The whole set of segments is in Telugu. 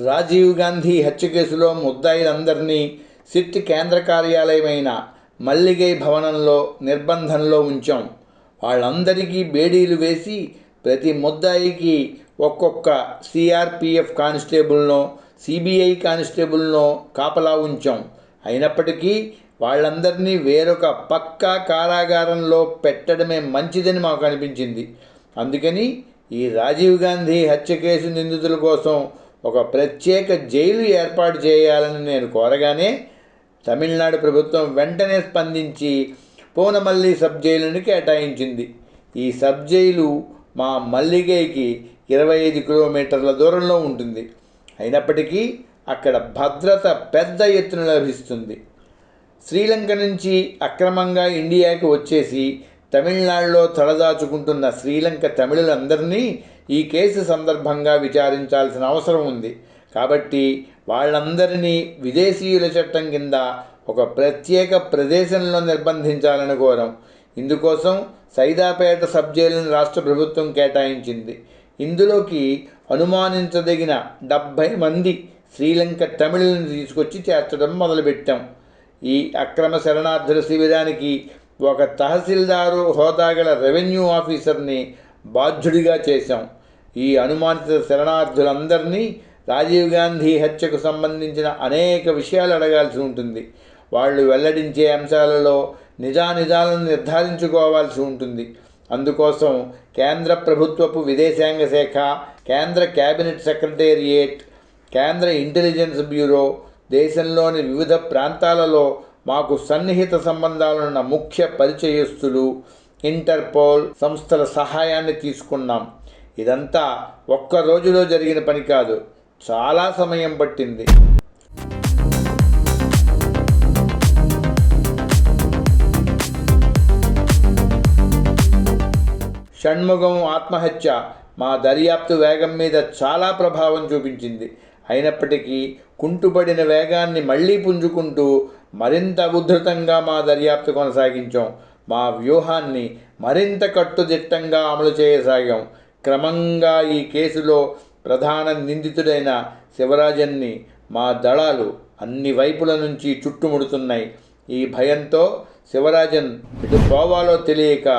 రాజీవ్ గాంధీ హత్య కేసులో ముద్దాయిలందరినీ సిట్ కేంద్ర కార్యాలయమైన మల్లిగై భవనంలో నిర్బంధంలో ఉంచాం. వాళ్ళందరికీ బేడీలు వేసి ప్రతి ముద్దాయికి ఒక్కొక్క సిఆర్పిఎఫ్ కానిస్టేబుల్నో సిబిఐ కానిస్టేబుల్నో కాపలా ఉంచాం. అయినప్పటికీ వాళ్ళందరినీ వేరొక పక్కా కారాగారంలో పెట్టడమే మంచిదని మాకు అనిపించింది. అందుకని ఈ రాజీవ్ గాంధీ హత్య కేసు నిందితుల కోసం ఒక ప్రత్యేక జైలు ఏర్పాటు చేయాలని నేను కోరగానే తమిళనాడు ప్రభుత్వం వెంటనే స్పందించి పూనమల్లి సబ్ జైలుని కేటాయించింది. ఈ సబ్ జైలు మా మల్లిగైకి 25 కిలోమీటర్ల దూరంలో ఉంటుంది. అయినప్పటికీ అక్కడ భద్రత పెద్ద ఎత్తున లభిస్తుంది. శ్రీలంక నుంచి అక్రమంగా ఇండియాకి వచ్చేసి తమిళనాడులో తలదాచుకుంటున్న శ్రీలంక తమిళులందరినీ ఈ కేసు సందర్భంగా విచారించాల్సిన అవసరం ఉంది. కాబట్టి వాళ్ళందరినీ విదేశీయుల చట్టం కింద ఒక ప్రత్యేక ప్రదేశంలో నిర్బంధించాలని కోరాం. ఇందుకోసం సైదాపేట సబ్ జైలును రాష్ట్ర ప్రభుత్వం కేటాయించింది. ఇందులోకి అనుమానించదగిన 70 మంది శ్రీలంక తమిళులను తీసుకొచ్చి చేర్చడం మొదలుపెట్టాం. ఈ అక్రమ శరణార్థుల శిబిరానికి ఒక తహసీల్దారు హోదాగల రెవెన్యూ ఆఫీసర్ని బాధ్యుడిగా చేశాం. ఈ అనుమానిత శరణార్థులందరినీ రాజీవ్ గాంధీ హత్యకు సంబంధించిన అనేక విషయాలు అడగాల్సి ఉంటుంది. వాళ్ళు వెల్లడించే అంశాలలో నిజానిజాలను నిర్ధారించుకోవాల్సి ఉంటుంది. అందుకోసం కేంద్ర ప్రభుత్వపు విదేశాంగ శాఖ, కేంద్ర కేబినెట్ సెక్రటేరియట్, కేంద్ర ఇంటెలిజెన్స్ బ్యూరో, దేశంలోని వివిధ ప్రాంతాలలో మాకు సన్నిహిత సంబంధాలున్న ముఖ్య పరిచయస్తులు, ఇంటర్పోల్ సంస్థల సహాయాన్ని తీసుకున్నాం. ఇదంతా ఒక్క రోజులో జరిగిన పని కాదు, చాలా సమయం పట్టింది. షణ్ముగం ఆత్మహత్య మా దర్యాప్తు వేగం మీద చాలా ప్రభావం చూపించింది. అయినప్పటికీ కుంటుపడిన వేగాన్ని మళ్లీ పుంజుకుంటూ మరింత ఉధృతంగా మా దర్యాప్తు కొనసాగించాం. మా వ్యూహాన్ని మరింత కట్టుదిట్టంగా అమలు చేయసాగాం. క్రమంగా ఈ కేసులో ప్రధాన నిందితుడైన శివరాజన్ని మా దళాలు అన్ని వైపుల నుంచి చుట్టుముడుతున్నాయి. ఈ భయంతో శివరాజన్ ఎటు పోవాలో తెలియక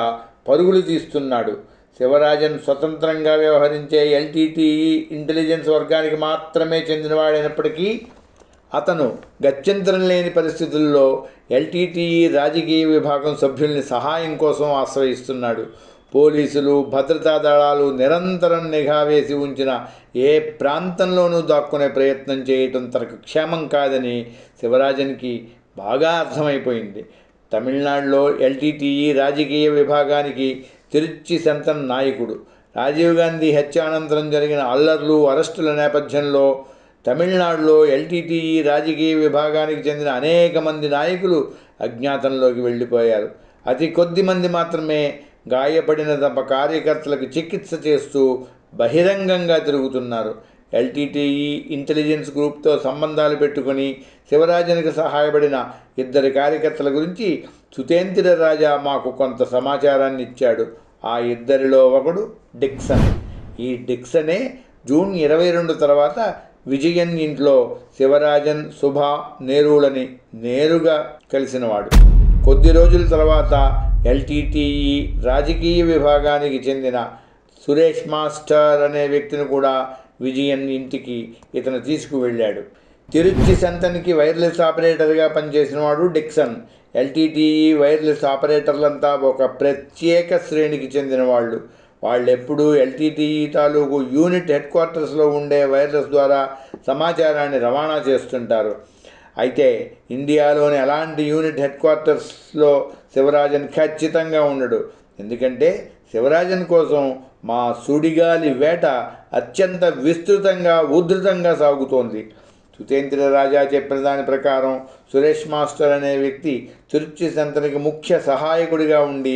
పరుగులు తీస్తున్నాడు. శివరాజన్ స్వతంత్రంగా వ్యవహరించే ఎల్టీటీఈ ఇంటెలిజెన్స్ వర్గానికి మాత్రమే చెందినవాడైనప్పటికీ అతను గత్యంతరం లేని పరిస్థితుల్లో ఎల్టీటీఈ రాజకీయ విభాగం సభ్యుల్ని సహాయం కోసం ఆశ్రయిస్తున్నాడు. పోలీసులు, భద్రతా దళాలు నిరంతరం నిఘా వేసి ఉంచిన ఏ ప్రాంతంలోనూ దాక్కునే ప్రయత్నం చేయటం తనకు క్షేమం కాదని శివరాజన్కి బాగా అర్థమైపోయింది. తమిళనాడులో ఎల్టీటీఈ రాజకీయ విభాగానికి తిరుచి సెంతన్ నాయకుడు. రాజీవ్ గాంధీ హత్య అనంతరం జరిగిన అల్లర్లు, అరెస్టుల నేపథ్యంలో తమిళనాడులో ఎల్టీటీఈ రాజకీయ విభాగానికి చెందిన అనేక మంది నాయకులు అజ్ఞాతంలోకి వెళ్ళిపోయారు. అతి కొద్ది మంది మాత్రమే గాయపడిన తమ కార్యకర్తలకు చికిత్స చేస్తూ బహిరంగంగా తిరుగుతున్నారు. ఎల్టీటీఈ ఇంటెలిజెన్స్ గ్రూప్తో సంబంధాలు పెట్టుకొని శివరాజన్కి సహాయపడిన 2 కార్యకర్తల గురించి సుతేంద్ర రాజా మాకు కొంత సమాచారాన్ని ఇచ్చాడు. ఆ 2లో ఒకడు డిక్సన్. ఈ డిక్సనే జూన్ 22 తర్వాత విజయన్ ఇంట్లో శివరాజన్, సుభ, నేరులని నేరుగా కలిసినవాడు. కొద్ది రోజుల తర్వాత ఎల్టీటీఈ రాజకీయ విభాగానికి చెందిన సురేష్ మాస్టర్ అనే వ్యక్తిని కూడా విజయన్ ఇంటికి ఇతను తీసుకువెళ్ళాడు. తిరుచి సెంతన్కి వైర్లెస్ ఆపరేటర్గా పనిచేసినవాడు డిక్సన్. ఎల్టీటీఈ వైర్లెస్ ఆపరేటర్లంతా ఒక ప్రత్యేక శ్రేణికి చెందిన వాళ్ళు. వాళ్ళెప్పుడూ ఎల్టీటీఈ తాలూకు యూనిట్ హెడ్ క్వార్టర్స్లో ఉండే వైర్లెస్ ద్వారా సమాచారాన్ని రవాణా చేస్తుంటారు. అయితే ఇండియాలోని అలాంటి యూనిట్ హెడ్ క్వార్టర్స్లో శివరాజన్ ఖచ్చితంగా ఉండడు. ఎందుకంటే శివరాజన్ కోసం మా సుడిగాలి వేట అత్యంత విస్తృతంగా, ఉధృతంగా సాగుతోంది. సుతేంద్ర రాజా చెప్పిన దాని ప్రకారం సురేష్ మాస్టర్ అనే వ్యక్తి తిరుచి సెంతన్కి ముఖ్య సహాయకుడిగా ఉండి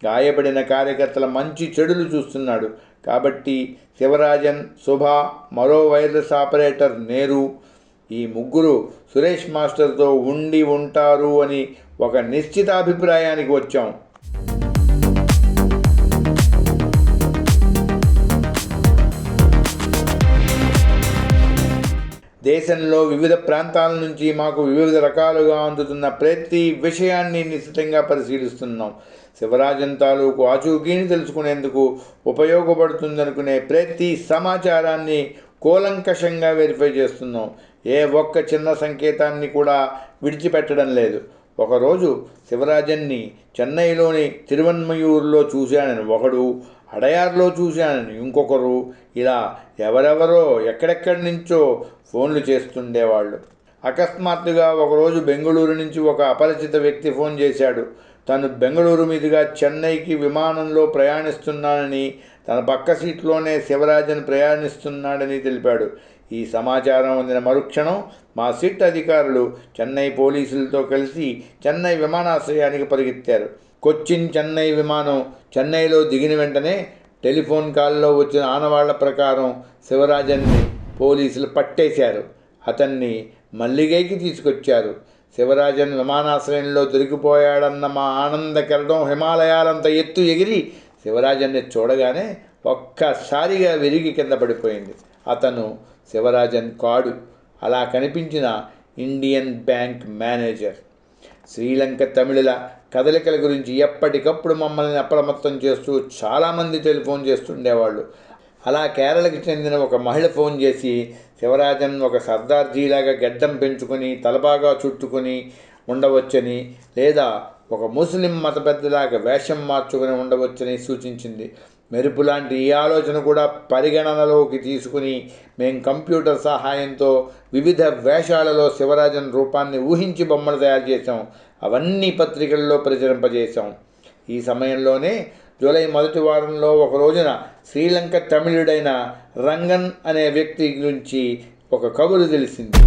గాయపడిన కార్యకర్తల మంచి చెడులు చూస్తున్నాడు. కాబట్టి శివరాజన్, సుభ, మరో వైర్లెస్ ఆపరేటర్ నేరు, ఈ ముగ్గురు సురేష్ మాస్టర్తో ఉండి ఉంటారు అని ఒక నిశ్చిత అభిప్రాయానికి వచ్చాం. దేశంలో వివిధ ప్రాంతాల నుంచి మాకు వివిధ రకాలుగా అందుతున్న ప్రతి విషయాన్ని నిశితంగా పరిశీలిస్తున్నాం. శివరాజన్ తాలూకు ఆచూకీని తెలుసుకునేందుకు ఉపయోగపడుతుందనుకునే ప్రతి సమాచారాన్ని కూలంకషంగా వెరిఫై చేస్తున్నాం. ఏ ఒక్క చిన్న సంకేతాన్ని కూడా విడిచిపెట్టడం లేదు. ఒకరోజు శివరాజన్ని చెన్నైలోని తిరువన్మయూరులో చూశానని ఒకడు, అడయార్లో చూశానని ఇంకొకరు, ఇలా ఎవరెవరో ఎక్కడెక్కడి నుంచో ఫోన్లు చేస్తుండేవాళ్ళు. అకస్మాత్తుగా ఒకరోజు బెంగళూరు నుంచి ఒక అపరిచిత వ్యక్తి ఫోన్ చేశాడు. తను బెంగళూరు మీదుగా చెన్నైకి విమానంలో ప్రయాణిస్తున్నానని, తన పక్క సీట్లోనే శివరాజన్ ప్రయాణిస్తున్నాడని తెలిపాడు. ఈ సమాచారం అందిన మరుక్షణం మా సిట్ అధికారులు చెన్నై పోలీసులతో కలిసి చెన్నై విమానాశ్రయానికి పరిగెత్తారు. కొచ్చిన్ చెన్నై విమానం చెన్నైలో దిగిన వెంటనే టెలిఫోన్ కాల్లో వచ్చిన ఆనవాళ్ల ప్రకారం శివరాజన్ని పోలీసులు పట్టేశారు. అతన్ని మల్లిగైకి తీసుకొచ్చారు. శివరాజన్ విమానాశ్రయంలో దొరికిపోయాడన్న మా ఆనంద కెరటం హిమాలయాలంత ఎత్తు ఎగిరి శివరాజన్ని చూడగానే ఒక్కసారిగా విరిగి కింద పడిపోయింది. అతను శివరాజన్ కాడు. అలా కనిపించిన ఇండియన్ బ్యాంక్ మేనేజర్. శ్రీలంక తమిళుల కదలికల గురించి ఎప్పటికప్పుడు మమ్మల్ని అప్రమత్తం చేస్తూ చాలామంది టెలిఫోన్ చేస్తుండేవాళ్ళు. అలా కేరళకి చెందిన ఒక మహిళ ఫోన్ చేసి శివరాజన్ ఒక సర్దార్జీలాగా గడ్డం పెంచుకొని తలబాగా చుట్టుకొని ఉండవచ్చని, లేదా ఒక ముస్లిం మత పెద్దలాగా వేషం మార్చుకొని ఉండవచ్చని సూచించింది. మెరుపు లాంటి ఈ ఆలోచన కూడా పరిగణనలోకి తీసుకుని మేం కంప్యూటర్ సహాయంతో వివిధ వేషాలలో శివరాజన్ రూపాన్ని ఊహించి బొమ్మలు తయారు చేశాం. అవన్నీ పత్రికల్లో ప్రచురింపజేశాం. ఈ సమయంలోనే జూలై మొదటి వారంలో ఒక రోజున శ్రీలంక తమిళుడైన రంగన్ అనే వ్యక్తి గురించి ఒక కబురు తెలిసింది.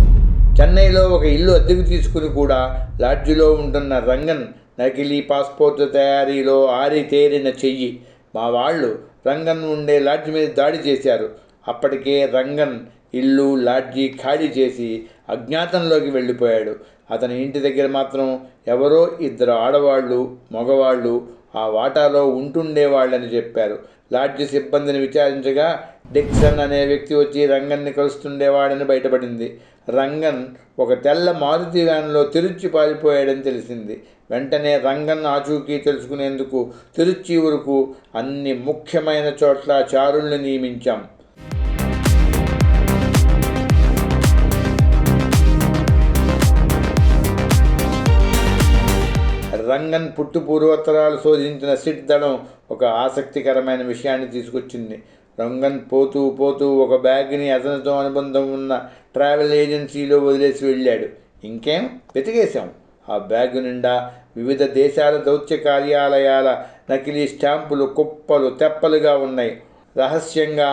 చెన్నైలో ఒక ఇల్లు అద్దెకు తీసుకుని కూడా లాడ్జిలో ఉంటున్న రంగన్ నకిలీ పాస్పోర్ట్ తయారీలో ఆరితేరిన చెయ్యి. మా వాళ్ళు రంగన్ ఉండే లాడ్జి మీద దాడి చేశారు. అప్పటికే రంగన్ ఇల్లు లాడ్జి ఖాళీ చేసి అజ్ఞాతంలోకి వెళ్ళిపోయాడు. అతని ఇంటి దగ్గర మాత్రం ఎవరో ఇద్దరు ఆడవాళ్ళు మగవాళ్ళు ఆ వాటాలో ఉంటుండేవాళ్ళని చెప్పారు. లాడ్జి సిబ్బందిని విచారించగా డిక్సన్ అనే వ్యక్తి వచ్చి రంగన్ని కలుస్తుండేవాడని బయటపడింది. రంగన్ ఒక తెల్ల మారుతి వ్యాన్లో తిరుచి పారిపోయాడని తెలిసింది. వెంటనే రంగన్ ఆచూకీ తెలుసుకునేందుకు తిరుచి వరకు అన్ని ముఖ్యమైన చోట్ల చారుల్ని నియమించాం. రంగన్ పుట్టు పూర్వోత్తరాలు శోధించిన సిట్ దళం ఒక ఆసక్తికరమైన విషయాన్ని తీసుకొచ్చింది. రంగన్ పోతూ పోతూ ఒక బ్యాగ్ని అతనితో అనుబంధం ఉన్న ట్రావెల్ ఏజెన్సీలో వదిలేసి వెళ్ళాడు. ఇంకేం వెతికేశాం. ఆ బ్యాగు నిండా వివిధ దేశాల దౌత్య కార్యాలయాల నకిలీ స్టాంపులు కుప్పలు తెప్పలుగా ఉన్నాయి. రహస్యంగా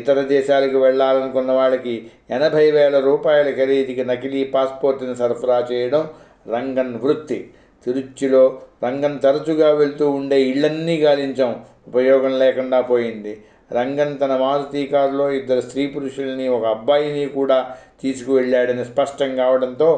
ఇతర దేశాలకు వెళ్లాలనుకున్న వాళ్ళకి 80,000 రూపాయల ఖరీదుకి నకిలీ పాస్పోర్ట్ని సరఫరా చేయడం రంగన్ వృత్తి. తిరుచిలో రంగన్ తరచుగా వెళ్తూ ఉండే ఇళ్లన్నీ గాలించాం. ఉపయోగం లేకుండా పోయింది. రంగన్ తన మారుతి కారులో ఇద్దరు స్త్రీ పురుషుల్ని ఒక అబ్బాయిని కూడా తీసుకువెళ్ళాడని స్పష్టం కావడంతో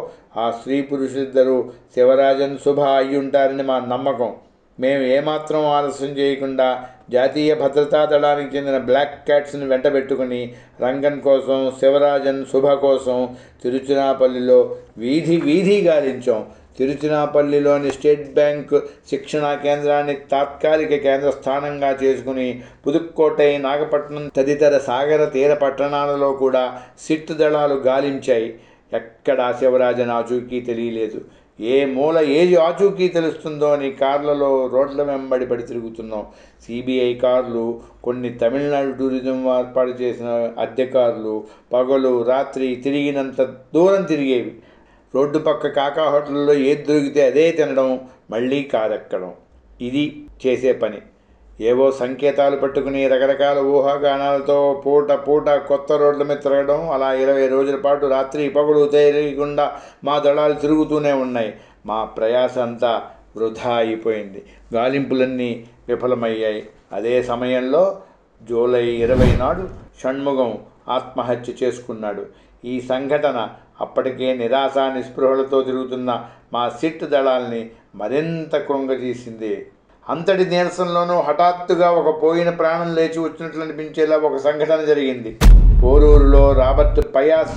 ఆ స్త్రీ పురుషులిద్దరూ శివరాజన్ శుభ అయి ఉంటారని మా నమ్మకం. మేము ఏమాత్రం ఆలస్యం చేయకుండా జాతీయ భద్రతా దళానికి చెందిన బ్లాక్ క్యాట్స్ని వెంటబెట్టుకుని రంగన్ కోసం శివరాజన్ శుభ కోసం తిరుచినాపల్లిలో వీధి గాలించాం. తిరుచినాపల్లిలోని స్టేట్ బ్యాంక్ శిక్షణా కేంద్రాన్ని తాత్కాలిక కేంద్ర స్థానంగా చేసుకుని పుదుక్కోటై, నాగపట్నం తదితర సాగర తీర పట్టణాలలో కూడా సిట్ దళాలు గాలించాయి. ఎక్కడా శివరాజన్ ఆచూకీ తెలియలేదు. ఏ మూల ఏది ఆచూకీ తెలుస్తుందో అని కార్లలో రోడ్ల వెంబడి పడి తిరుగుతున్నాం. సిబిఐ కార్లు, కొన్ని తమిళనాడు టూరిజం ఏర్పాటు చేసిన అద్దె కార్లు పగలు రాత్రి తిరిగినంత దూరం తిరిగేవి. రోడ్డు పక్క కాకా హోటల్లో ఏది దొరికితే అదే తినడం, మళ్ళీ కారెక్కడం, ఇది చేసే పని. ఏవో సంకేతాలు పట్టుకుని రకరకాల ఊహాగానాలతో పూట కొత్త రోడ్ల మీద తిరగడం. అలా 20 రోజుల పాటు రాత్రి పగలు తెలియకుండా మా దళాలు తిరుగుతూనే ఉన్నాయి. మా ప్రయాస అంతా వృధా అయిపోయింది. గాలింపులన్నీ విఫలమయ్యాయి. అదే సమయంలో జూలై 20 నాడు షణ్ముగం ఆత్మహత్య చేసుకున్నాడు. ఈ సంఘటన అప్పటికే నిరాశ నిస్పృహలతో తిరుగుతున్న మా సిట్ దళాల్ని మరింత కృంగతీసింది. అంతటి నీరసంలోనూ హఠాత్తుగా ఒక పోయిన ప్రాణం లేచి వచ్చినట్లు అనిపించేలా ఒక సంఘటన జరిగింది. పోరూరులో రాబర్ట్ పయాస్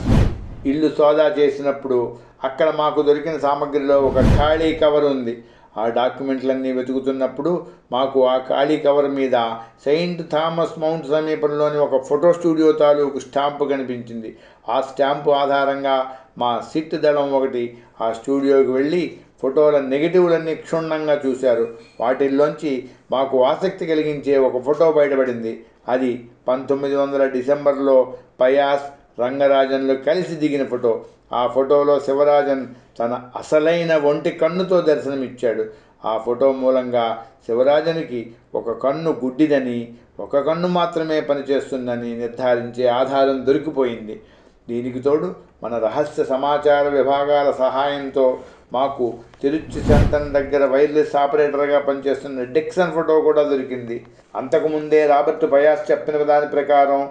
ఇల్లు సోదా చేసినప్పుడు అక్కడ మాకు దొరికిన సామగ్రిలో ఒక ఖాళీ కవర్ ఉంది. ఆ డాక్యుమెంట్లన్నీ వెతుకుతున్నప్పుడు మాకు ఆ ఖాళీ కవర్ మీద సెయింట్ థామస్ మౌంట్ సమీపంలోని ఒక ఫోటో స్టూడియో తాలూకు స్టాంపు కనిపించింది. ఆ స్టాంపు ఆధారంగా మా సిట్ దళం ఒకటి ఆ స్టూడియోకి వెళ్ళి ఫోటోల నెగిటివ్లన్నీ క్షుణ్ణంగా చూశారు. వాటిల్లోంచి మాకు ఆసక్తి కలిగించే ఒక ఫోటో బయటపడింది. అది 1900 డిసెంబర్లో పయాస్, రంగరాజన్లు కలిసి దిగిన ఫోటో. ఆ ఫోటోలో శివరాజన్ తన అసలైన ఒంటి కన్నుతో దర్శనమిచ్చాడు. ఆ ఫోటో మూలంగా శివరాజన్కి ఒక కన్ను గుడ్డిదని, ఒక కన్ను మాత్రమే పనిచేస్తుందని నిర్ధారించే ఆధారం దొరికిపోయింది. దీనికి తోడు మన రహస్య సమాచార విభాగాల సహాయంతో మాకు తిరుచి సెంటన్ దగ్గర వైర్లెస్ ఆపరేటర్గా పనిచేస్తున్న డిక్సన్ ఫోటో కూడా దొరికింది. అంతకుముందే రాబర్ట్ పయాస్ చెప్పిన దాని ప్రకారం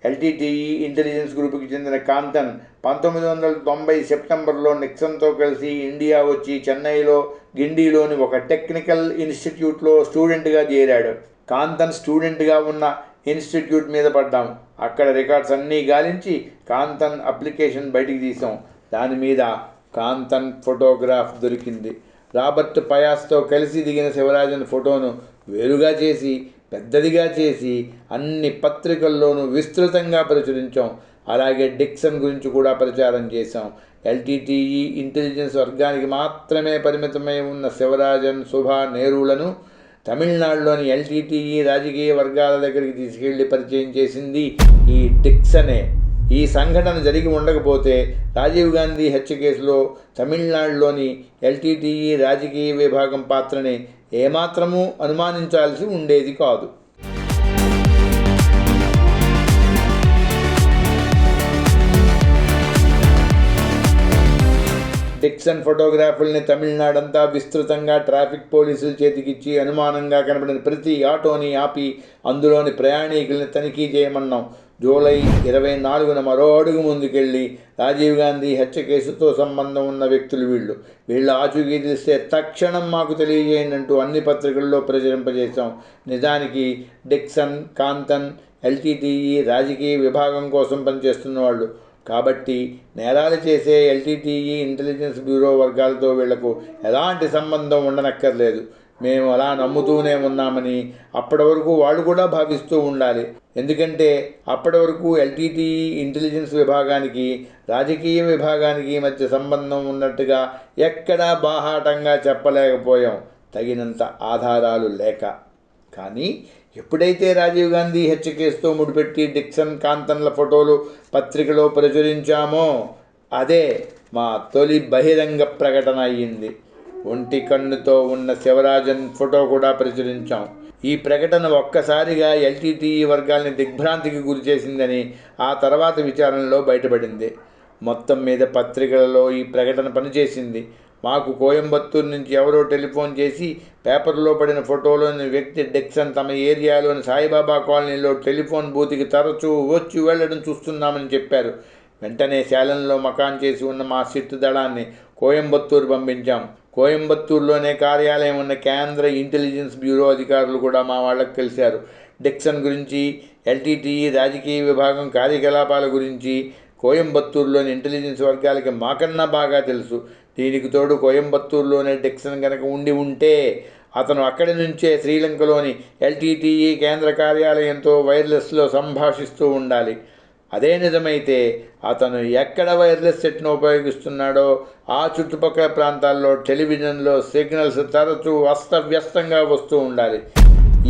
ఎల్టీటీఈ ఇంటెలిజెన్స్ గ్రూప్కి చెందిన కాంతన్ 1990 సెప్టెంబర్లో నిక్సన్తో కలిసి ఇండియా వచ్చి చెన్నైలో గిండిలోని ఒక టెక్నికల్ ఇన్స్టిట్యూట్లో స్టూడెంట్గా చేరాడు. కాంతన్ స్టూడెంట్గా ఉన్న ఇన్స్టిట్యూట్ మీద పడ్డాం. అక్కడ రికార్డ్స్ అన్నీ గాలించి కాంతన్ అప్లికేషన్ బయటికి తీసాం. దాని మీద కాంతన్ ఫోటోగ్రాఫ్ దొరికింది. రాబర్ట్ పయాస్తో కలిసి దిగిన శివరాజన్ ఫోటోను వేరుగా చేసి పెద్దదిగా చేసి అన్ని పత్రికల్లోనూ విస్తృతంగా ప్రచురించాం. అలాగే డిక్సన్ గురించి కూడా ప్రచారం చేశాం. ఎల్టీటీఈ ఇంటెలిజెన్స్ వర్గానికి మాత్రమే పరిమితమై ఉన్న శివరాజన్, సుభా, నేరులను తమిళనాడులోని ఎల్టీటీఈ రాజకీయ వర్గాల దగ్గరికి తీసుకెళ్లి పరిచయం చేసింది ఈ డిక్సనే. ఈ సంఘటన జరిగి ఉండకపోతే రాజీవ్ గాంధీ హత్య కేసులో తమిళనాడులోని ఎల్టీటీఈ రాజకీయ విభాగం పాత్రని ఏమాత్రమూ అనుమానించాల్సి ఉండేది కాదు. డిక్సన్ ఫోటోగ్రాఫుల్ని తమిళనాడంతా విస్తృతంగా ట్రాఫిక్ పోలీసుల చేతికిచ్చి అనుమానంగా కనబడిన ప్రతి ఆటోని ఆపి అందులోని ప్రయాణికుల్ని తనిఖీ చేయమన్నాం. జూలై 24న మరో అడుగు ముందుకెళ్ళి రాజీవ్ గాంధీ హత్య కేసుతో సంబంధం ఉన్న వ్యక్తులు వీళ్ళ ఆచూకీ తెలిస్తే తక్షణం మాకు తెలియజేయండి అంటూ అన్ని పత్రికల్లో ప్రచురింపజేశాం. నిజానికి డిక్సన్, కాంతన్ ఎల్టీటీఈ రాజకీయ విభాగం కోసం పనిచేస్తున్న వాళ్ళు కాబట్టి నేరాలు చేసే ఎల్టీటీఈ ఇంటెలిజెన్స్ బ్యూరో వర్గాలతో వీళ్లకు ఎలాంటి సంబంధం ఉండనక్కర్లేదు. మేము అలా నమ్ముతూనే ఉన్నామని అప్పటి వరకు వాళ్ళు కూడా భావిస్తూ ఉండాలి. ఎందుకంటే అప్పటి వరకు ఎల్టీటీఈ ఇంటెలిజెన్స్ విభాగానికి రాజకీయ విభాగానికి మధ్య సంబంధం ఉన్నట్టుగా ఎక్కడా బాహాటంగా చెప్పలేకపోయాం, తగినంత ఆధారాలు లేక. కానీ ఎప్పుడైతే రాజీవ్ గాంధీ హత్య కేసుతో ముడిపెట్టి డిక్సన్, కాంతన్ల ఫోటోలు పత్రికలో ప్రచురించామో అదే మా తొలి బహిరంగ ప్రకటన అయ్యింది. ఒంటి కన్నుతో ఉన్న శివరాజన్ ఫోటో కూడా ప్రచురించాం. ఈ ప్రకటన ఒక్కసారిగా ఎల్టీటీఈ వర్గాల్ని దిగ్భ్రాంతికి గురిచేసిందని ఆ తర్వాత విచారణలో బయటపడింది. మొత్తం మీద పత్రికలలో ఈ ప్రకటన పనిచేసింది. మాకు కోయంబత్తూరు నుంచి ఎవరో టెలిఫోన్ చేసి పేపర్లో పడిన ఫోటోలోని వ్యక్తి డిక్సన్ తమ ఏరియాలోని సాయిబాబా కాలనీలో టెలిఫోన్ బూత్కి తరచూ వచ్చి వెళ్ళడం చూస్తున్నామని చెప్పారు. వెంటనే శాలంలో మకాన్ చేసి ఉన్న మా సిట్ దళాన్ని కోయంబత్తూరు పంపించాం. కోయంబత్తూరులోనే కార్యాలయం ఉన్న కేంద్ర ఇంటెలిజెన్స్ బ్యూరో అధికారులు కూడా మా వాళ్ళకి కలిశారు. డిక్సన్ గురించి, ఎల్టీటీఈ రాజకీయ విభాగం కార్యకలాపాల గురించి కోయంబత్తూరులోని ఇంటెలిజెన్స్ వర్గాలకి మాకన్నా బాగా తెలుసు. దీనికి తోడు కోయంబత్తూరులోనే డిక్సన్ కనుక ఉంటే అతను అక్కడి నుంచే శ్రీలంకలోని ఎల్టీటీఈ కేంద్ర కార్యాలయంతో వైర్లెస్లో సంభాషిస్తూ ఉండాలి. అదే నిజమైతే అతను ఎక్కడ వైర్లెస్ సెట్ను ఉపయోగిస్తున్నాడో ఆ చుట్టుపక్కల ప్రాంతాల్లో టెలివిజన్లో సిగ్నల్స్ తరచూ అస్తవ్యస్తంగా వస్తూ ఉండాలి.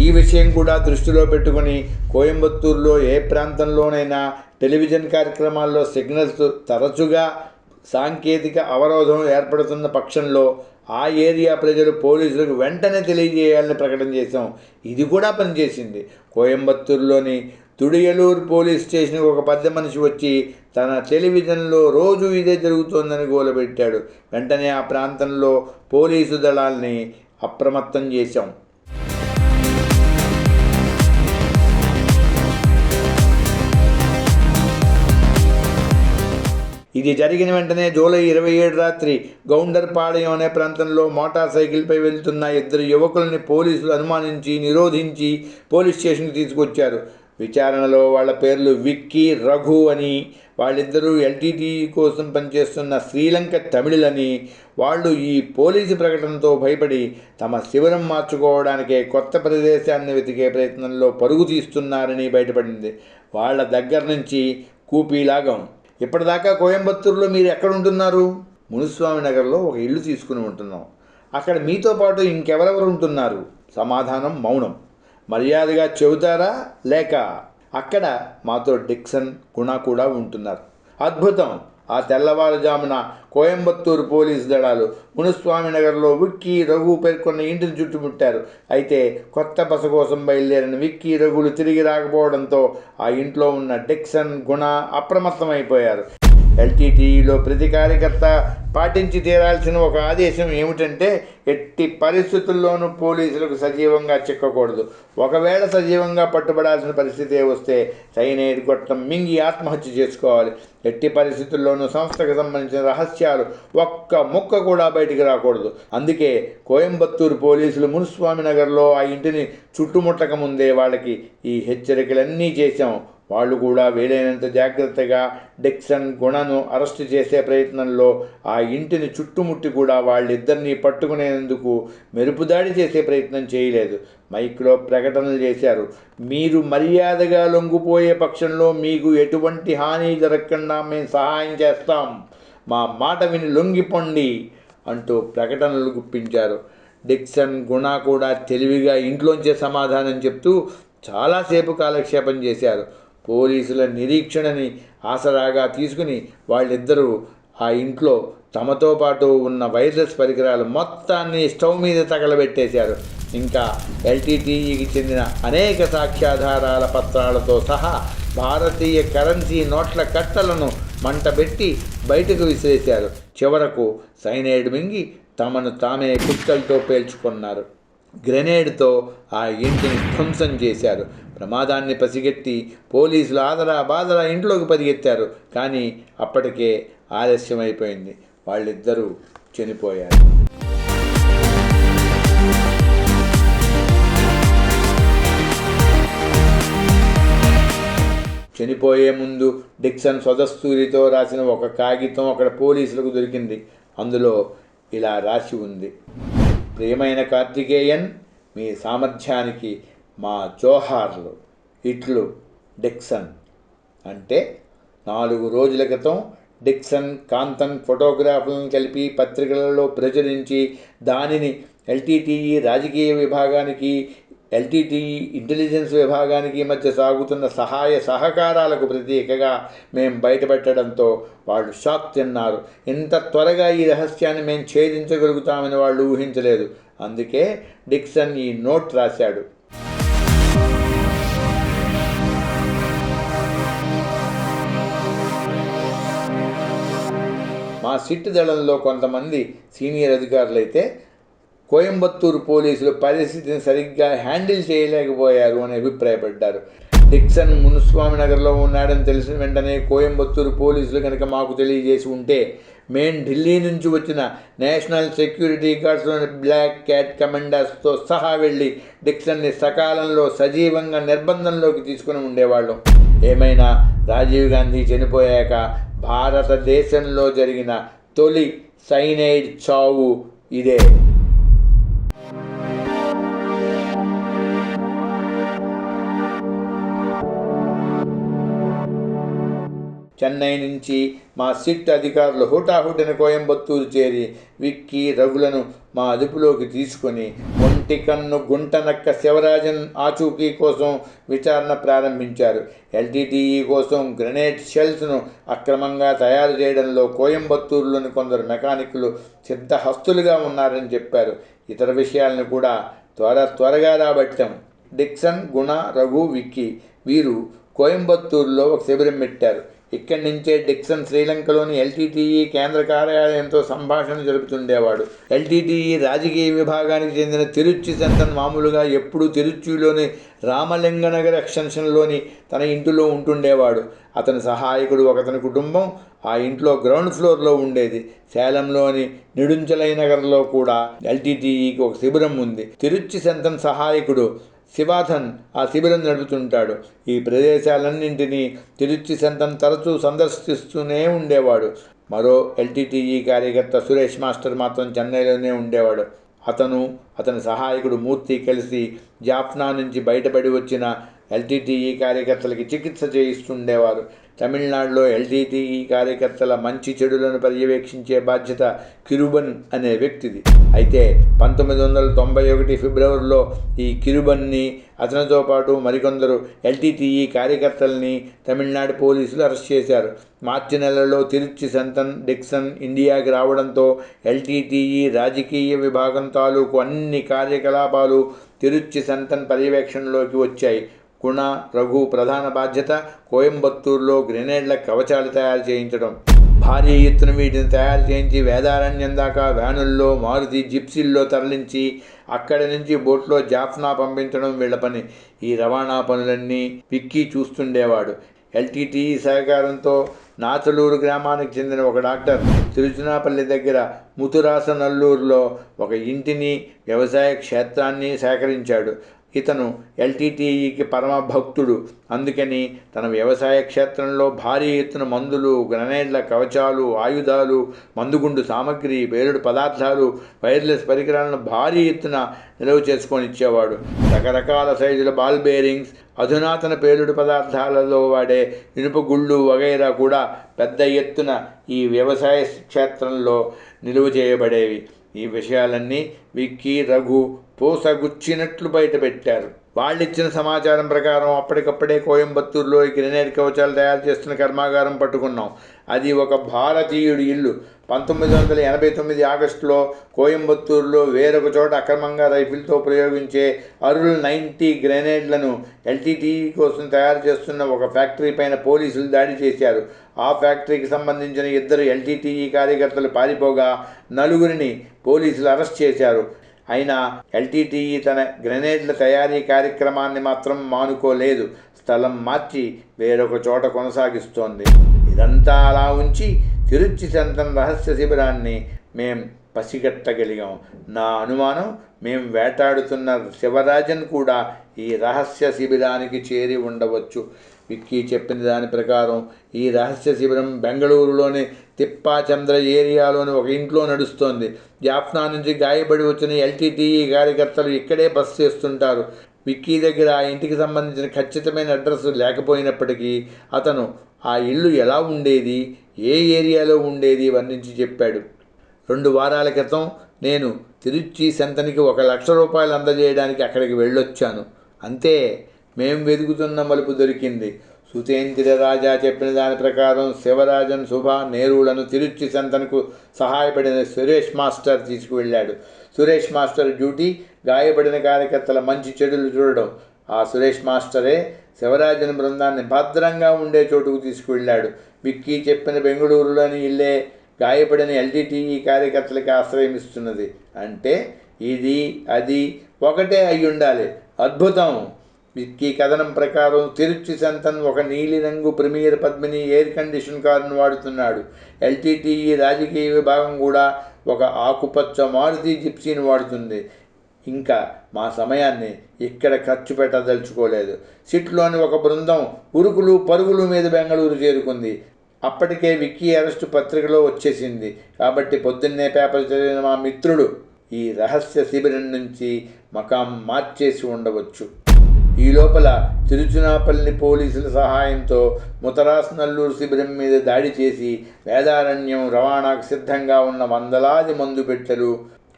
ఈ విషయం కూడా దృష్టిలో పెట్టుకుని కోయంబత్తూరులో ఏ ప్రాంతంలోనైనా టెలివిజన్ కార్యక్రమాల్లో సిగ్నల్స్ తరచుగా సాంకేతిక అవరోధం ఏర్పడుతున్న పక్షంలో ఆ ఏరియా ప్రజలు పోలీసులకు వెంటనే తెలియజేయాలని ప్రకటన చేశాం. ఇది కూడా పనిచేసింది. కోయంబత్తూరులోని తుడియలూరు పోలీస్ స్టేషన్కి ఒక పెద్ద మనిషి వచ్చి తన టెలివిజన్లో రోజు ఇదే జరుగుతోందని గోలబెట్టాడు. వెంటనే ఆ ప్రాంతంలో పోలీసు దళాల్ని అప్రమత్తం చేశాం. ఇది జరిగిన వెంటనే జూలై 27 రాత్రి గౌండర్పాళెం అనే ప్రాంతంలో మోటార్ సైకిల్పై వెళ్తున్న 2 యువకుల్ని పోలీసులు అనుమానించి నిరోధించి పోలీస్ స్టేషన్కి తీసుకొచ్చారు. విచారణలో వాళ్ళ పేర్లు విక్కీ, రఘు అని. వాళ్ళిద్దరూ ఎల్టీటీఈ కోసం పనిచేస్తున్న శ్రీలంక తమిళులని. వాళ్ళు ఈ పోలీసు ప్రకటనతో భయపడి తమ శిబిరం మార్చుకోవడానికే కొత్త ప్రదేశాన్ని వెతికే ప్రయత్నంలో పరుగు తీస్తున్నారని బయటపడింది. వాళ్ళ దగ్గర నుంచి కూపీలాగం. ఇప్పటిదాకా కోయంబత్తూరులో మీరు ఎక్కడ ఉంటున్నారు? మునుస్వామి నగర్లో ఒక ఇల్లు తీసుకుని ఉంటున్నాం. అక్కడ మీతో పాటు ఇంకెవరెవరు ఉంటున్నారు? సమాధానం మౌనం. మర్యాదగా చెబుతారా లేక? అక్కడ మాతో డిక్సన్, గుణ కూడా ఉంటున్నారు. అద్భుతం. ఆ తెల్లవారుజామున కోయంబత్తూరు పోలీసు దళాలు మునుస్వామి నగర్లో విక్కీ, రఘు పేర్కొన్న ఇంటిని చుట్టుముట్టారు. అయితే కొత్త బస కోసం బయలుదేరిన విక్కీ, రఘులు తిరిగి రాకపోవడంతో ఆ ఇంట్లో ఉన్న డిక్సన్, గుణ అప్రమత్తమైపోయారు. ఎల్టీటీఈలో ప్రతి కార్యకర్త పాటించి తీరాల్సిన ఒక ఆదేశం ఏమిటంటే ఎట్టి పరిస్థితుల్లోనూ పోలీసులకు సజీవంగా చిక్కకూడదు. ఒకవేళ సజీవంగా పట్టుబడాల్సిన పరిస్థితి వస్తే సైనైడ్ గొట్టం మింగి ఆత్మహత్య చేసుకోవాలి. ఎట్టి పరిస్థితుల్లోనూ సంస్థకు సంబంధించిన రహస్యాలు ఒక్క ముక్క కూడా బయటికి రాకూడదు. అందుకే కోయంబత్తూరు పోలీసులు మునుస్వామి నగర్లో ఆ ఇంటిని చుట్టుముట్టక ముందే వాళ్ళకి ఈ హెచ్చరికలన్నీ చేశాం. వాళ్ళు కూడా వీలైనంత జాగ్రత్తగా డిక్సన్, గుణను అరెస్టు చేసే ప్రయత్నంలో ఆ ఇంటిని చుట్టుముట్టి కూడా వాళ్ళిద్దరినీ పట్టుకునేందుకు మెరుపుదాడి చేసే ప్రయత్నం చేయలేదు. మైక్లో ప్రకటనలు చేశారు. మీరు మర్యాదగా లొంగిపోయే పక్షంలో మీకు ఎటువంటి హాని జరగకుండా మేము సహాయం చేస్తాం. మా మాట విని లొంగిపోండి అంటూ ప్రకటనలు గుప్పించారు. డిక్సన్, గుణ కూడా తెలివిగా ఇంట్లోంచే సమాధానం చెప్తూ చాలాసేపు కాలక్షేపం చేశారు. పోలీసుల నిరీక్షణని ఆసరాగా తీసుకుని వాళ్ళిద్దరూ ఆ ఇంట్లో తమతో పాటు ఉన్న వైర్లెస్ పరికరాలు మొత్తాన్ని స్టవ్ మీద తగలబెట్టేశారు. ఇంకా ఎల్టీటీఈకి చెందిన అనేక సాక్ష్యాధారాల పత్రాలతో సహా భారతీయ కరెన్సీ నోట్ల కట్టలను మంటబెట్టి బయటకు విసిరేశారు. చివరకు సైనైడ్ మింగి తమను తామే పిస్టల్తో పేల్చుకున్నారు. గ్రెనేడ్తో ఆ ఇంటిని ధ్వంసం చేశారు. ప్రమాదాన్ని పసిగట్టి పోలీసులు ఆదరా బాదరా ఇంట్లోకి పరిగెత్తారు. కానీ అప్పటికే ఆలస్యమైపోయింది. వాళ్ళిద్దరూ చనిపోయారు. చనిపోయే ముందు డిక్సన్ స్వదస్తూరితో రాసిన ఒక కాగితం అక్కడ పోలీసులకు దొరికింది. అందులో ఇలా రాసి ఉంది: ప్రియమైన కార్తికేయన్, మీ సామర్థ్యానికి మా జోహార్లు. ఇట్లు డిక్సన్. అంటే 4 రోజుల క్రితం డిక్సన్, కాంతన్ ఫోటోగ్రాఫ్లను కలిపి పత్రికలలో ప్రచురించి దానిని ఎల్టీటీఈ రాజకీయ విభాగానికి, ఎల్టీటీఈ ఇంటెలిజెన్స్ విభాగానికి మధ్య సాగుతున్న సహాయ సహకారాలకు ప్రతీకగా మేం బయటపెట్టడంతో వాళ్ళు షాక్ తిన్నారు. ఇంత త్వరగా ఈ రహస్యాన్ని మేము ఛేదించగలుగుతామని వాళ్ళు ఊహించలేదు. అందుకే డిక్సన్ ఈ నోట్ రాశాడు. మా సిట్ దళంలో కొంతమంది సీనియర్ అధికారులైతే కోయంబత్తూరు పోలీసులు పరిస్థితిని సరిగ్గా హ్యాండిల్ చేయలేకపోయారు అని అభిప్రాయపడ్డారు. డిక్సన్ మునుస్వామి నగర్లో ఉన్నాడని తెలిసిన వెంటనే కోయంబత్తూరు పోలీసులు కనుక మాకు తెలియజేసి ఉంటే మేం ఢిల్లీ నుంచి వచ్చిన నేషనల్ సెక్యూరిటీ గార్డ్స్లోని బ్లాక్ క్యాట్ కమాండర్స్తో సహా వెళ్ళి డిక్సన్ని సకాలంలో సజీవంగా నిర్బంధంలోకి తీసుకుని ఉండేవాళ్ళం. ఏమైనా రాజీవ్ గాంధీ చనిపోయాక భారతదేశంలో జరిగిన తొలి సైనైడ్ చావు ఇదే. చెన్నై నుంచి మా సిట్ అధికారులు హుటాహుటిన కోయంబత్తూరు చేరి విక్కీ, రఘులను మా అదుపులోకి తీసుకొని ఒంటికన్ను గుంటనక్క శివరాజన్ ఆచూకీ కోసం విచారణ ప్రారంభించారు. ఎల్టీటీఈ కోసం గ్రెనేడ్ షెల్స్ను అక్రమంగా తయారు చేయడంలో కోయంబత్తూరులోని కొందరు మెకానికులు సిద్ధహస్తులుగా ఉన్నారని చెప్పారు. ఇతర విషయాలను కూడా త్వరగా రాబట్టాం. డిక్సన్, గుణ, రఘు, విక్కీ వీరు కోయంబత్తూరులో ఒక శిబిరం పెట్టారు. ఇక్కడి నుంచే డిక్సన్ శ్రీలంకలోని ఎల్టీటీఈ కేంద్ర కార్యాలయంతో సంభాషణ జరుపుతుండేవాడు. ఎల్టీటీఈ రాజకీయ విభాగానికి చెందిన తిరుచి సెంటన్ మామూలుగా ఎప్పుడూ తిరుచిలోని రామలింగనగర్ ఎక్స్టెన్షన్లోని తన ఇంటిలో ఉంటుండేవాడు. అతని సహాయకుడు ఒకతని కుటుంబం ఆ ఇంట్లో గ్రౌండ్ ఫ్లోర్లో ఉండేది. సేలంలోని నిడుంచలై నగర్లో కూడా ఎల్టీటీఈకి ఒక శిబిరం ఉంది. తిరుచి సెంటన్ సహాయకుడు శివాధన్ ఆ శిబిరం నడుపుతుంటాడు. ఈ ప్రదేశాలన్నింటినీ తిరుచి సెంతన్ తరచూ సందర్శిస్తూనే ఉండేవాడు. మరో ఎల్టీటీఈ కార్యకర్త సురేష్ మాస్టర్ మాత్రం చెన్నైలోనే ఉండేవాడు. అతని సహాయకుడు మూర్తి కలిసి జాఫ్నా నుంచి బయటపడి వచ్చిన ఎల్టీటీఈ కార్యకర్తలకి చికిత్స చేయిస్తుండేవారు. తమిళనాడులో ఎల్టీటీఈ కార్యకర్తల మంచి చెడులను పర్యవేక్షించే బాధ్యత కిరుబన్ అనే వ్యక్తిది. అయితే 1991 ఫిబ్రవరిలో ఈ కిరుబన్ని, అతనితో పాటు మరికొందరు ఎల్టీటీఈ కార్యకర్తల్ని తమిళనాడు పోలీసులు అరెస్ట్ చేశారు. మార్చి నెలలో తిరుచి సెంతన్ డిక్సన్ ఇండియాకి రావడంతో ఎల్టీటీఈ రాజకీయ విభాగం తాలూకు అన్ని కార్యకలాపాలు తిరుచి సెంతన్ పర్యవేక్షణలోకి వచ్చాయి. గుణ, రఘు ప్రధాన బాధ్యత కోయంబత్తూరులో గ్రెనేడ్ల కవచాలు తయారు చేయించడం. భారీ ఎత్తున వీటిని తయారు చేయించి వేదారణ్యం దాకా వ్యానుల్లో, మారుతి జిప్సీల్లో తరలించి అక్కడి నుంచి బోట్లో జాఫ్నా పంపించడం వీళ్ల పని. ఈ రవాణా పనులన్నీ విక్కీ చూస్తుండేవాడు. ఎల్టీటీఈ సహకారంతో నాచలూరు గ్రామానికి చెందిన ఒక డాక్టర్ తిరుచునాపల్లి దగ్గర ముతురాసనల్లూరులో ఒక ఇంటిని, వ్యవసాయ క్షేత్రాన్ని సేకరించాడు. ఇతను ఎల్టీటీఈకి పరమ భక్తుడు. అందుకని తన వ్యవసాయ క్షేత్రంలో భారీ ఎత్తున మందులు, గ్రనేడ్ల కవచాలు, ఆయుధాలు, మందుగుండు సామగ్రి, పేలుడు పదార్థాలు, వైర్లెస్ పరికరాలను భారీ ఎత్తున నిల్వ చేసుకొని ఇచ్చేవాడు. రకరకాల సైజుల బాల్ బేరింగ్స్, అధునాతన పేలుడు పదార్థాలలో వాడే ఇనుప గుళ్ళు వగైరా కూడా పెద్ద ఎత్తున ఈ వ్యవసాయ క్షేత్రంలో నిలువ చేయబడేవి. ఈ విషయాలన్నీ విక్కీ, రఘు పోసగుచ్చినట్లు బయటపెట్టారు. వాళ్ళిచ్చిన సమాచారం ప్రకారం అప్పటికప్పుడే కోయంబత్తూరులో ఈ గ్రెనేడ్ కవచాలు తయారు చేస్తున్న కర్మాగారం పట్టుకున్నాం. అది ఒక భారతీయుడి ఇల్లు. 1989 ఆగస్టులో కోయంబత్తూరులో వేరొక చోట అక్రమంగా రైఫిల్తో ప్రయోగించే అరుల్ 90 గ్రెనేడ్లను ఎల్టీటీఈ కోసం తయారు చేస్తున్న ఒక ఫ్యాక్టరీ పైన పోలీసులు దాడి చేశారు. ఆ ఫ్యాక్టరీకి సంబంధించిన 2 ఎల్టీటీఈ కార్యకర్తలు పారిపోగా 4 పోలీసులు అరెస్ట్ చేశారు. అయినా ఎల్టీటీఈ తన గ్రెనేడ్ల తయారీ కార్యక్రమాన్ని మాత్రం మానుకోలేదు. స్థలం మార్చి వేరొక చోట కొనసాగిస్తోంది. ఇదంతా అలా ఉంచి తిరుచి సెంతన్ రహస్య శిబిరాన్ని మేం పసిగట్టగలిగాం. నా అనుమానం, మేం వేటాడుతున్న శివరాజన్ కూడా ఈ రహస్య శిబిరానికి చేరి ఉండవచ్చు. విక్కీ చెప్పిన దాని ప్రకారం ఈ రహస్య శిబిరం బెంగళూరులోని తిప్పాచంద్ర ఏరియాలోని ఒక ఇంట్లో నడుస్తోంది. జాఫ్నా నుంచి గాయపడి వచ్చిన ఎల్టీటీఈ కార్యకర్తలు ఇక్కడే బస చేస్తుంటారు. విక్కీ దగ్గర ఆ ఇంటికి సంబంధించిన ఖచ్చితమైన అడ్రస్ లేకపోయినప్పటికీ అతను ఆ ఇల్లు ఎలా ఉండేది, ఏ ఏరియాలో ఉండేది వర్ణించి చెప్పాడు. 2 వారాల క్రితం నేను తిరుచి సెంతన్కి 1 లక్ష రూపాయలు అందజేయడానికి అక్కడికి వెళ్ళొచ్చాను. అంతే, మేం వెతుకుతున్న మలుపు దొరికింది. సుతేంద్ర రాజా చెప్పిన దాని ప్రకారం శివరాజన్, శుభ, నేరులను తిరుచి సెంతన్కు సహాయపడిన సురేష్ మాస్టర్ తీసుకువెళ్ళాడు. సురేష్ మాస్టర్ డ్యూటీ గాయపడిన కార్యకర్తల మంచి చెడులు చూడడం. ఆ సురేష్ మాస్టరే శివరాజన్ బృందాన్ని భద్రంగా ఉండే చోటుకు తీసుకువెళ్ళాడు. విక్కీ చెప్పిన బెంగళూరులోని ఇల్లే గాయపడిన ఎల్టీటీఈ కార్యకర్తలకి ఆశ్రయం ఇస్తున్నది. అంటే ఇది అది ఒకటే అయ్యుండాలి. అద్భుతం. విక్కీ కథనం ప్రకారం తిరుచి సెంతన్ ఒక నీలిరంగు ప్రీమియర్ పద్మిని ఎయిర్ కండిషన్ కారును వాడుతున్నాడు. ఎల్టీటీఈ రాజకీయ విభాగం కూడా ఒక ఆకుపచ్చ మారుతి జిప్సీని వాడుతుంది. ఇంకా మా సమయాన్ని ఇక్కడ ఖర్చు పెట్టదలుచుకోలేదు. సిట్లోని ఒక బృందం ఉరుకులు పరుగులు మీద బెంగళూరు చేరుకుంది. అప్పటికే విక్కీ అరెస్టు పత్రికలో వచ్చేసింది. కాబట్టి పొద్దున్నే పేపర్ చదివిన మా మిత్రుడు ఈ రహస్య శిబిరం నుంచి మకాం మార్చేసి ఉండవచ్చు. ఈ లోపల తిరుచునాపల్లి పోలీసుల సహాయంతో ముతరాసనల్లూరు శిబిరం మీద దాడి చేసి వేదారణ్యం రవాణాకు సిద్ధంగా ఉన్న వందలాది మందు పెట్టెలు,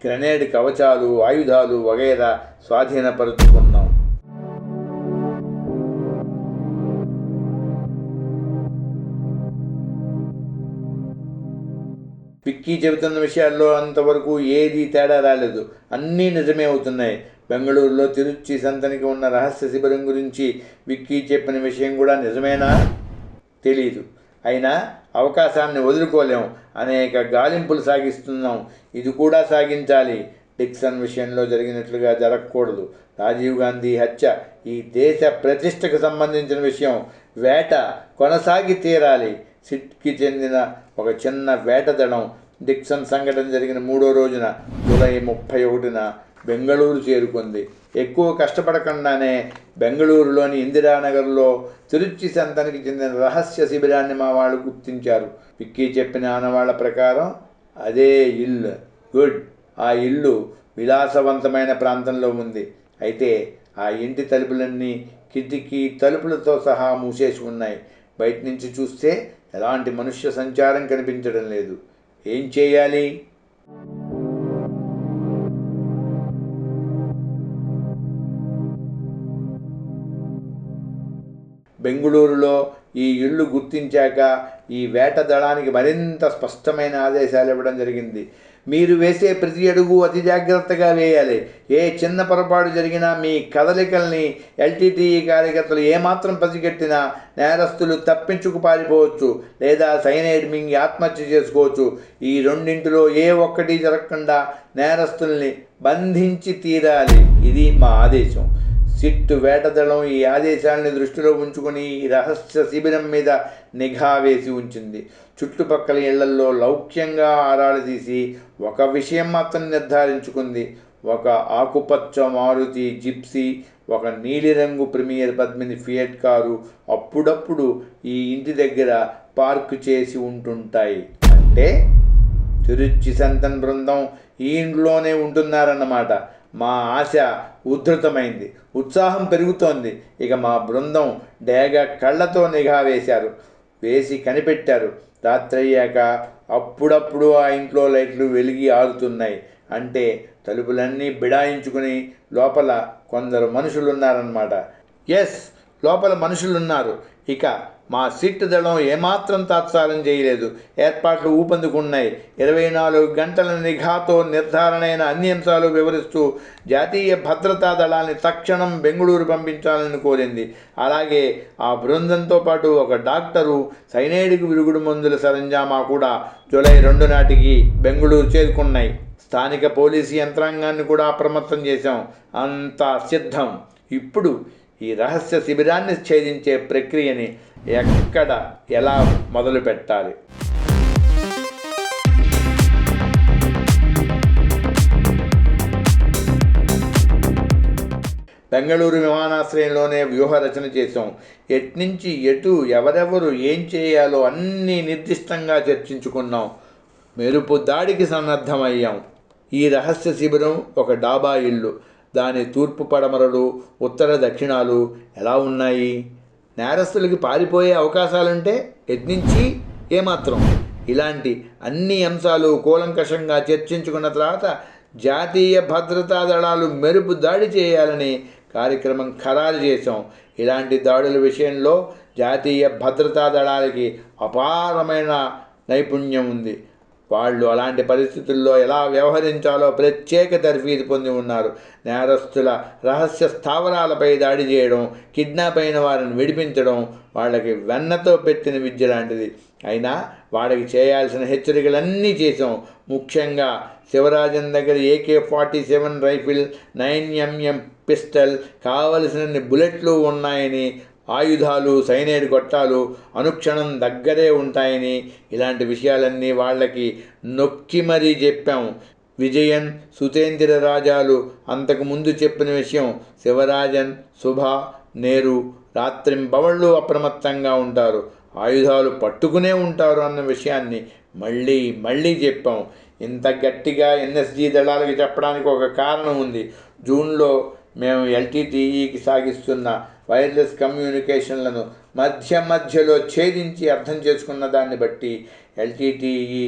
గ్రెనేడ్ కవచాలు, ఆయుధాలు వగైరా స్వాధీనపరుచుకున్నాం. విక్కీ చెబుతున్న విషయాల్లో అంతవరకు ఏదీ తేడా రాలేదు. అన్నీ నిజమే అవుతున్నాయి. బెంగళూరులో తిరుచి సెంతన్కి ఉన్న రహస్య శిబిరం గురించి విక్కీ చెప్పిన విషయం కూడా నిజమేనా తెలీదు. అయినా అవకాశాన్ని వదులుకోలేం. అనేక గాలింపులు సాగిస్తున్నాం. ఇది కూడా సాగించాలి. డిక్సన్ విషయంలో జరిగినట్లుగా జరగకూడదు. రాజీవ్ గాంధీ హత్య ఈ దేశ ప్రతిష్టకు సంబంధించిన విషయం. వేట కొనసాగి తీరాలి. సిట్కి చెందిన ఒక చిన్న వేట దళం డిక్సన్ సంఘటన జరిగిన 3వ రోజున జూలై 31న బెంగళూరు చేరుకుంది. ఎక్కువ కష్టపడకుండానే బెంగళూరులోని ఇందిరానగర్లో తిరుచి సంతనికి చెందిన రహస్య శిబిరాన్ని మా వాళ్ళు గుర్తించారు. విక్కీ చెప్పిన ఆనవాళ్ల ప్రకారం అదే ఇల్లు. గుడ్. ఆ ఇల్లు విలాసవంతమైన ప్రాంతంలో ఉంది. అయితే ఆ ఇంటి తలుపులన్నీ కిటికీ తలుపులతో సహా మూసేసి ఉన్నాయి. బయట నుంచి చూస్తే ఎలాంటి మనుష్య సంచారం కనిపించడం లేదు. ఏం చేయాలి? బెంగుళూరులో ఈ ఇల్లు గుర్తించాక ఈ వేట దళానికి మరింత స్పష్టమైన ఆదేశాలు ఇవ్వడం జరిగింది. మీరు వేసే ప్రతి అడుగు అతి జాగ్రత్తగా వేయాలి. ఏ చిన్న పొరపాటు జరిగినా మీ కదలికల్ని ఎల్టీటీఈ కార్యకర్తలు ఏమాత్రం పసిగట్టినా నేరస్తులు తప్పించుకు పారిపోవచ్చు లేదా సైనైడ్ మింగి ఆత్మహత్య చేసుకోవచ్చు. ఈ రెండింటిలో ఏ ఒక్కటి జరగకుండా నేరస్తుల్ని బంధించి తీరాలి. ఇది మా ఆదేశం. సిట్ వేటదళం ఈ ఆదేశాలని దృష్టిలో ఉంచుకొని ఈ రహస్య శిబిరం మీద నిఘా వేసి ఉంచింది. చుట్టుపక్కల ఇళ్లల్లో లౌక్యంగా ఆరాలు తీసి ఒక విషయం మాత్రం నిర్ధారించుకుంది. ఒక ఆకుపచ్చ మారుతి జిప్సీ, ఒక నీలిరంగు ప్రీమియర్ పద్మిని ఫియట్ కారు అప్పుడప్పుడు ఈ ఇంటి దగ్గర పార్కు చేసి ఉంటుంటాయి. అంటే తిరుచి సంతన్ బృందం ఈ ఇంట్లోనే ఉంటున్నారన్నమాట. మా ఆశ ఉద్ధృతమైంది. ఉత్సాహం పెరుగుతోంది. ఇక మా బృందం డేగ కళ్ళతో నిఘా వేసి కనిపెట్టారు. రాత్రయ్యాక అప్పుడప్పుడు ఆ ఇంట్లో లైట్లు వెలిగి ఆగుతున్నాయి. అంటే తలుపులన్నీ బిడాయించుకుని లోపల కొందరు మనుషులున్నారన్నమాట. ఎస్, లోపల మనుషులున్నారు. ఇక మా సిట్ దళం ఏమాత్రం తాత్సారం చేయలేదు. ఏర్పాట్లు ఊపందుకున్నాయి. 24 గంటల నిఘాతో నిర్ధారణైన అన్ని అంశాలు వివరిస్తూ జాతీయ భద్రతా దళాన్ని తక్షణం బెంగళూరు పంపించాలని కోరింది. అలాగే ఆ బృందంతో పాటు ఒక డాక్టరు, సైనైడ్కు విరుగుడు మందుల సరంజామా కూడా జూలై 2 నాటికి బెంగళూరు చేరుకున్నాయి. స్థానిక పోలీసు యంత్రాంగాన్ని కూడా అప్రమత్తం చేశాం. అంతా సిద్ధం. ఇప్పుడు ఈ రహస్య శిబిరాన్ని ఛేదించే ప్రక్రియని ఎక్కడ ఎలా మొదలు పెట్టాలి? బెంగళూరు విమానాశ్రయంలోనే వ్యూహ రచన చేశాం. ఎట్నుంచి ఎటు ఎవరెవరు ఏం చేయాలో అన్నీ నిర్దిష్టంగా చర్చించుకున్నాం. మెరుపు దాడికి సన్నద్ధమయ్యాం. ఈ రహస్య శిబిరం ఒక డాబా ఇల్లు. దాని తూర్పు పడమరలు, ఉత్తర దక్షిణాలు ఎలా ఉన్నాయి? నేరస్తులకి పారిపోయే అవకాశాలుంటే ఎట్నుంచి ఏమాత్రం? ఇలాంటి అన్ని అంశాలు కూలంకషంగా చర్చించుకున్న తర్వాత జాతీయ భద్రతా దళాలు మెరుపు దాడి చేయాలని కార్యక్రమం ఖరారు చేశాం. ఇలాంటి దాడుల విషయంలో జాతీయ భద్రతా దళాలకి అపారమైన నైపుణ్యం ఉంది. వాళ్ళు అలాంటి పరిస్థితుల్లో ఎలా వ్యవహరించాలో ప్రత్యేక తర్ఫీదు పొంది ఉన్నారు. నేరస్తుల రహస్య స్థావరాలపై దాడి చేయడం, కిడ్నాప్ అయిన వారిని విడిపించడం వాళ్ళకి వెన్నతో పెట్టిన విద్య లాంటిది. అయినా వాళ్ళకి చేయాల్సిన హెచ్చరికలన్నీ చేసాం. ముఖ్యంగా శివరాజన్ దగ్గర AK-47 రైఫిల్, 9mm పిస్టల్, కావలసినన్ని బుల్లెట్లు ఉన్నాయని, ఆయుధాలు, సైనైడ్ గొట్టాలు అనుక్షణం దగ్గరే ఉంటాయని, ఇలాంటి విషయాలన్నీ వాళ్ళకి నొక్కి మరీ చెప్పాం. విజయన్, సుతేంద్ర రాజాలు అంతకుముందు చెప్పిన విషయం. శివరాజన్, సుభ, నేరు రాత్రింబవళ్ళు అప్రమత్తంగా ఉంటారు, ఆయుధాలు పట్టుకునే ఉంటారు అన్న విషయాన్ని మళ్ళీ మళ్ళీ చెప్పాం. ఇంత గట్టిగా NSG దళాలకి చెప్పడానికి ఒక కారణం ఉంది. జూన్లో మేము LTTEకి సాగిస్తున్న వైర్లెస్ కమ్యూనికేషన్లను మధ్యలో ఛేదించి అర్థం చేసుకున్న దాన్ని బట్టి LTTE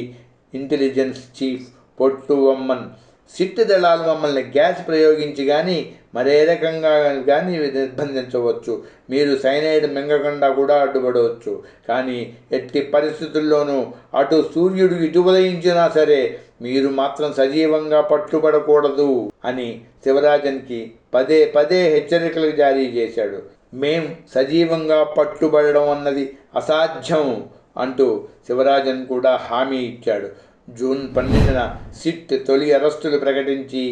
ఇంటెలిజెన్స్ చీఫ్ పొట్టు వమ్మన్, సిట్ దళాలు మమ్మల్ని గ్యాస్ ప్రయోగించి కానీ మరే రకంగా కానీ నిర్బంధించవచ్చు. మీరు సైనైడ్ మింగకుండా కూడా అడ్డుపడవచ్చు. కానీ ఎట్టి పరిస్థితుల్లోనూ అటు సూర్యుడు ఇటు ఉదయించినా సరే మీరు మాత్రం సజీవంగా పట్టుబడకూడదు అని శివరాజన్కి పదే హెచ్చరికలు జారీ చేశాడు. మేం సజీవంగా పట్టుబడడం అన్నది అసాధ్యం అంటూ శివరాజన్ కూడా హామీ ఇచ్చాడు. జూన్ 12న సిట్ తొలి అరెస్టులు ప్రకటించి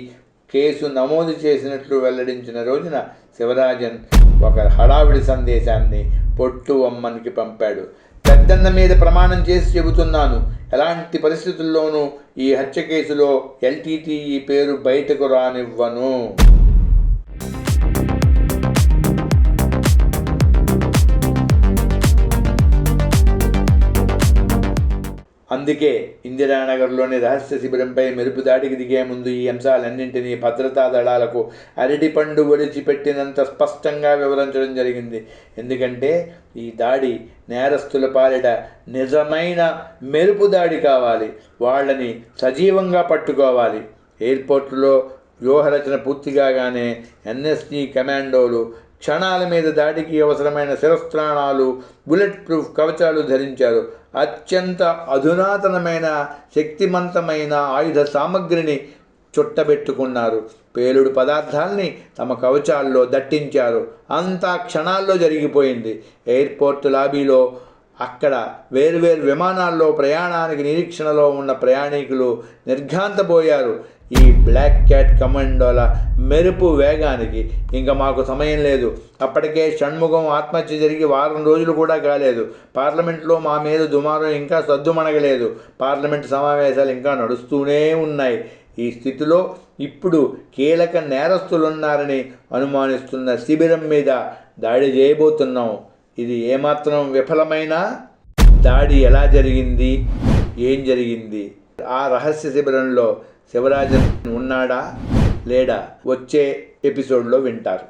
కేసు నమోదు చేసినట్లు వెల్లడించిన రోజున శివరాజన్ ఒక హడావిడి సందేశాన్ని పొట్టు వమ్మన్కి పంపాడు. పెద్దన్న మీద ప్రమాణం చేసి చెబుతున్నాను, ఎలాంటి పరిస్థితుల్లోనూ ఈ హత్య కేసులో ఎల్టీటీఈ పేరు బయటకు రానివ్వను. అందుకే ఇందిరానగర్లోని రహస్య శిబిరంపై మెరుపు దాడికి దిగే ముందు ఈ అంశాలన్నింటినీ భద్రతా దళాలకు అరటిపండు ఒడిచిపెట్టినంత స్పష్టంగా వివరించడం జరిగింది. ఎందుకంటే ఈ దాడి నేరస్తుల పాలిట నిజమైన మెరుపు దాడి కావాలి. వాళ్ళని సజీవంగా పట్టుకోవాలి. ఎయిర్పోర్టులో వ్యూహరచన పూర్తి కాగానే ఎన్ఎస్జీ కమాండోలు క్షణాల మీద దాడికి అవసరమైన శిరస్త్రాణాలు, బుల్లెట్ ప్రూఫ్ కవచాలు ధరించారు. అత్యంత అధునాతనమైన శక్తిమంతమైన ఆయుధ సామగ్రిని చుట్టబెట్టుకున్నారు. పేలుడు పదార్థాల్ని తమ కవచాల్లో దట్టించారు. అంతా క్షణాల్లో జరిగిపోయింది. ఎయిర్పోర్ట్ లాబీలో, అక్కడ వేర్వేరు విమానాల్లో ప్రయాణానికి నిరీక్షణలో ఉన్న ప్రయాణికులు నిర్ఘాంతపోయారు. ఈ బ్లాక్ క్యాట్ కమాండోల మెరుపు వేగానికి ఇంకా మాకు సమయం లేదు. అప్పటికే షణ్ముఖం ఆత్మహత్య జరిగి వారం రోజులు కూడా కాలేదు. పార్లమెంట్లో మా మీద దుమారం ఇంకా సద్దుమణగలేదు. పార్లమెంట్ సమావేశాలు ఇంకా నడుస్తూనే ఉన్నాయి. ఈ స్థితిలో ఇప్పుడు కీలక నేరస్తులున్నారని అనుమానిస్తున్న శిబిరం మీద దాడి చేయబోతున్నాం. ఇది ఏమాత్రం విఫలమైనా దాడి ఎలా జరిగింది, ఏం జరిగింది, ఆ రహస్య శిబిరంలో శివరాజన్ ఉన్నాడా లేడా వచ్చే ఎపిసోడ్లో వింటారు.